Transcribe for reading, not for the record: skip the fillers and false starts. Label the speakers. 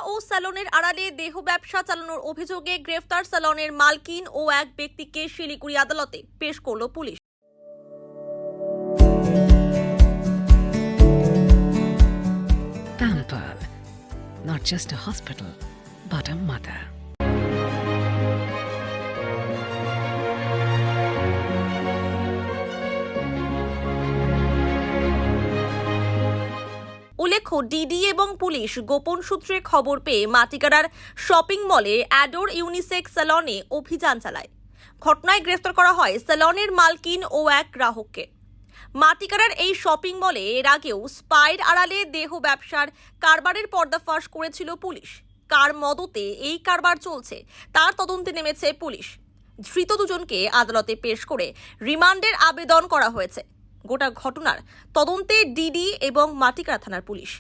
Speaker 1: ও স্যালনের আড়ালে দেহ ব্যবসা চালানোর অভিযোগে গ্রেফতার স্যালনের মালকিন ও এক ব্যক্তিকে শিলিগুড়ি আদালতে পেশ করল police.
Speaker 2: Pampered, not just a hospital, but a mother.
Speaker 1: উল্লেখ্য, ডিডি এবং পুলিশ গোপন সূত্রে খবর পেয়ে মাটিগাড়ার শপিং মলে অ্যাডোর ইউনিসেক্স স্যালনে অভিযান চালায়। ঘটনায় গ্রেফতার করা হয় স্যালনের মালকিন ও এক গ্রাহককে। মাটিগাড়ার এই শপিং মলে এর আগেও স্পাইর আড়ালে দেহ ব্যবসার কারবারের পর্দাফাশ করেছিল পুলিশ। কার মদতে এই কারবার চলছে তার তদন্তে নেমেছে পুলিশ। ধৃত দুজনকে আদালতে পেশ করে রিমান্ডের আবেদন করা হয়েছে। গোটা ঘটনার তদন্তে ডিডি এবং মাটিগাড়া থানার পুলিশ।